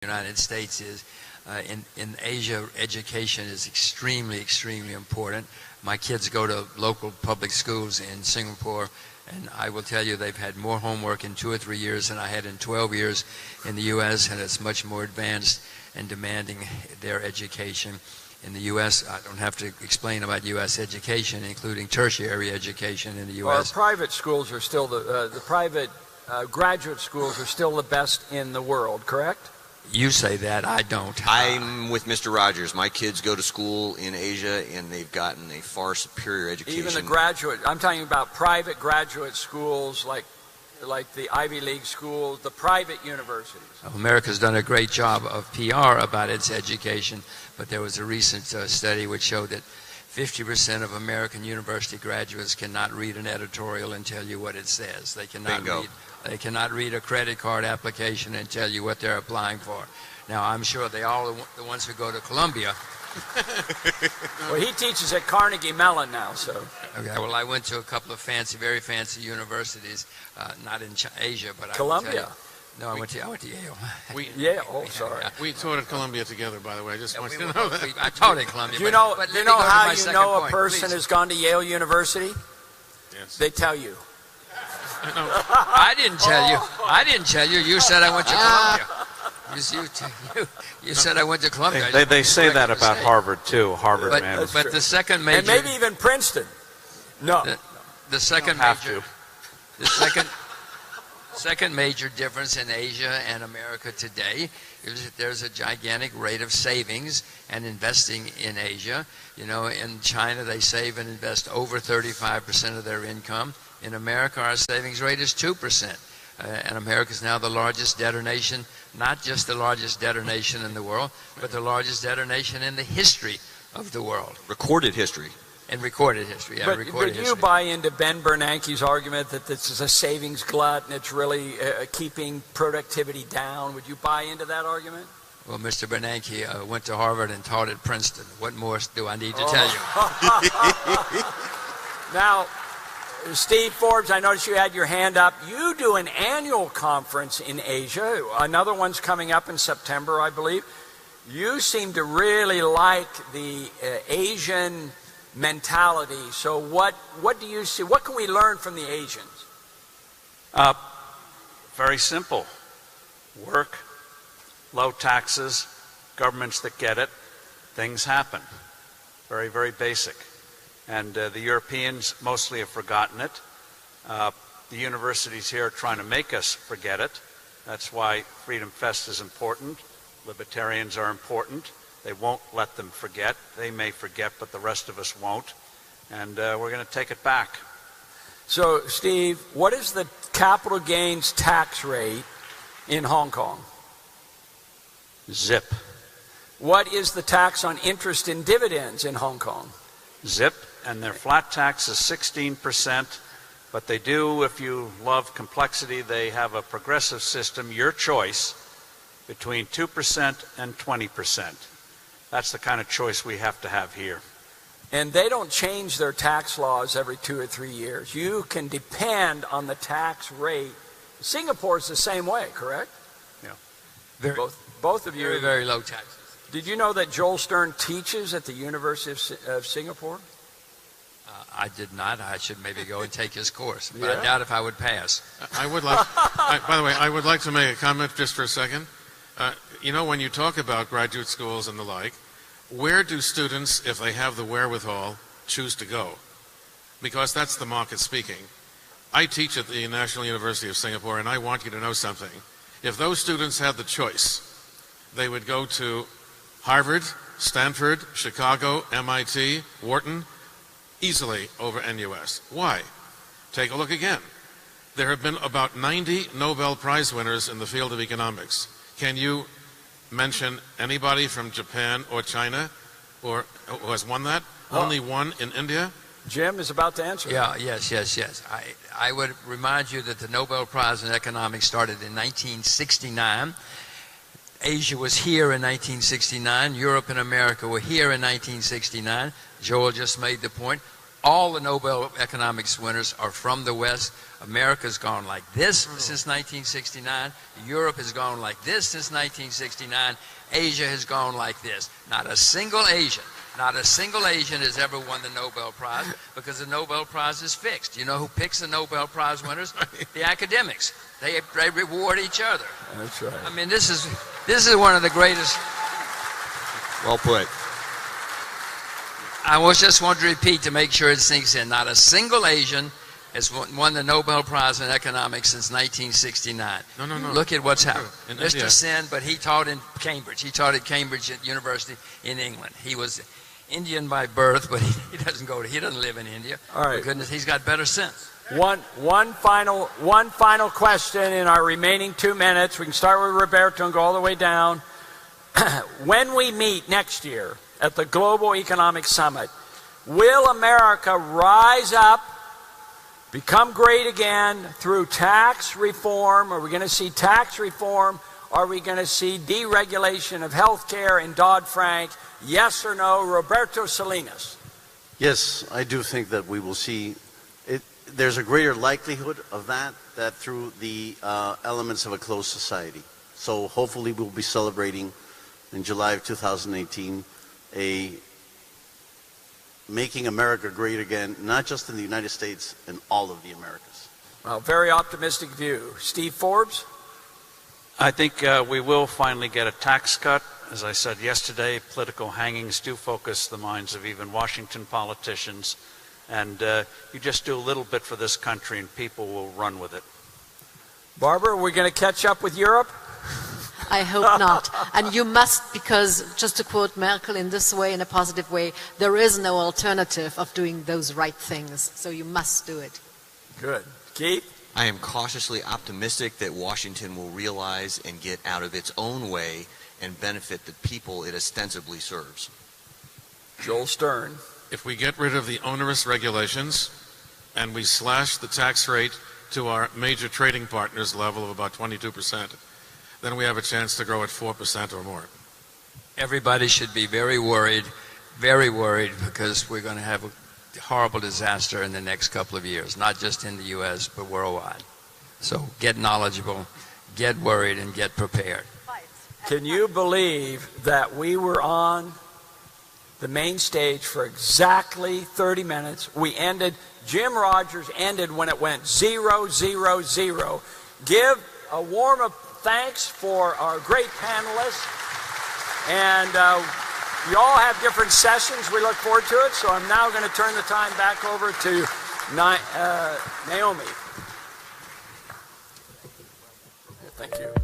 United States is in Asia, education is extremely, extremely important. My kids go to local public schools in Singapore, and I will tell you they've had more homework in 2 or 3 years than I had in 12 years in the U.S., and it's much more advanced and demanding their education. In the U.S., I don't have to explain about U.S. education, including tertiary education in the U.S. Our private schools are still the private graduate schools are still the best in the world, correct? You say that, I don't. I'm with Mr. Rogers. My kids go to school in Asia, and they've gotten a far superior education. Even the graduate, I'm talking about private graduate schools like the Ivy League schools, the private universities. America's done a great job of PR about its education, but there was a recent study which showed that 50% of American university graduates cannot read an editorial and tell you what it says. They cannot read a credit card application and tell you what they're applying for. Now, I'm sure they all the ones who go to Columbia. Well, he teaches at Carnegie Mellon now, so. Okay, well, I went to a couple of very fancy universities, not in Asia, but Columbia. No, I went to Yale. Yale, oh, sorry. We taught at Columbia together, by the way. I just want you to know that. I taught at Columbia. You know, but you know how you know a point, person please. has gone to Yale University? Yes. They tell you. I didn't tell you. I didn't tell you. You said I went to Columbia. You said I went to Columbia. They say that about Harvard, too. Harvard, man. But the second major... And maybe even Princeton. No. The second have major... to. The second major difference in Asia and America today is that there's a gigantic rate of savings and investing in Asia. You know, in China, they save and invest over 35% of their income. In America, our savings rate is 2%. And America is now the largest debtor nation, not just the largest debtor nation in the world, but the largest debtor nation in the history of the world. Recorded history. In recorded history, yeah, But recorded do history. you buy into Ben Bernanke's argument that this is a savings glut and it's really keeping productivity down? Would you buy into that argument? Well, Mr. Bernanke went to Harvard and taught at Princeton. What more do I need to tell you? Now, Steve Forbes, I noticed you had your hand up. You do an annual conference in Asia. Another one's coming up in September, I believe. You seem to really like the Asian mentality. So what do you see? What can we learn from the Asians? Very simple. Work, low taxes, governments that get it, things happen. Very, very basic. And the Europeans mostly have forgotten it. The universities here are trying to make us forget it. That's why Freedom Fest is important. Libertarians are important. They won't let them forget. They may forget, but the rest of us won't. And we're going to take it back. So, Steve, what is the capital gains tax rate in Hong Kong? Zip. What is the tax on interest in dividends in Hong Kong? Zip. And their flat tax is 16%. But they do, if you love complexity, they have a progressive system, your choice, between 2% and 20%. That's the kind of choice we have to have here. And they don't change their tax laws every 2 or 3 years. You can depend on the tax rate. Singapore is the same way, correct? Yeah. Both of you. Very, very low taxes. Did you know that Joel Stern teaches at the University of Singapore? I did not. I should maybe go and take his course. But Yeah. I doubt if I would pass. I would like, by the way, I would like to make a comment just for a second. You know, when you talk about graduate schools and the like, where do students, if they have the wherewithal, choose to go? Because that's the market speaking. I teach at the National University of Singapore, and I want you to know something. If those students had the choice, they would go to Harvard, Stanford, Chicago, MIT, Wharton, easily over NUS. Why? Take a look again. There have been about 90 Nobel Prize winners in the field of economics. Can you mention anybody from Japan or China or who has won that? Only one in India? Jim is about to answer. Yeah, yes. I would remind you that the Nobel Prize in Economics started in 1969. Asia was here in 1969. Europe and America were here in 1969. Joel just made the point. all the Nobel economics winners are from the West. America's gone like this since 1969. Europe has gone like this since 1969. Asia has gone like this. Not a single Asian has ever won the Nobel Prize because the Nobel Prize is fixed. You know who picks the Nobel Prize winners? The academics. They reward each other. That's right. I mean, this is one of the greatest. Well put. I just want to repeat to make sure it sinks in. Not a single Asian has won the Nobel Prize in economics since 1969. No. Look at what's happened. In Mr. India. Sen, but he taught in Cambridge. He taught at Cambridge University in England. He was Indian by birth, but he doesn't live in India. All right. For goodness, he's got better sense. One final question in our remaining 2 minutes. We can start with Roberto and go all the way down. When we meet next year at the Global Economic Summit, will America rise up, become great again through tax reform? Are we going to see tax reform? Are we going to see deregulation of health care and Dodd-Frank? Yes or no? Roberto Salinas. Yes, I do think that we will see it. There's a greater likelihood of that through the elements of a closed society. So hopefully we'll be celebrating in July of 2018 making America great again, not just in the United States, in all of the Americas. Well, very optimistic view. Steve Forbes? I think we will finally get a tax cut. As I said yesterday, political hangings do focus the minds of even Washington politicians. And you just do a little bit for this country and people will run with it. Barbara, are we going to catch up with Europe? I hope not. And you must, because, just to quote Merkel in this way, in a positive way, there is no alternative of doing those right things. So you must do it. Good. Keith? I am cautiously optimistic that Washington will realize and get out of its own way and benefit the people it ostensibly serves. Joel Stern. If we get rid of the onerous regulations and we slash the tax rate to our major trading partners level of about 22%, then we have a chance to grow at 4% or more. Everybody should be very worried, because we're going to have a horrible disaster in the next couple of years, not just in the U.S., but worldwide. So get knowledgeable, get worried, and get prepared. Can you believe that we were on the main stage for exactly 30 minutes? We ended, Jim Rogers ended when it went 0-0-0. Give a warm up thanks for our great panelists. And you all have different sessions. We look forward to it. So I'm now going to turn the time back over to Naomi. Thank you.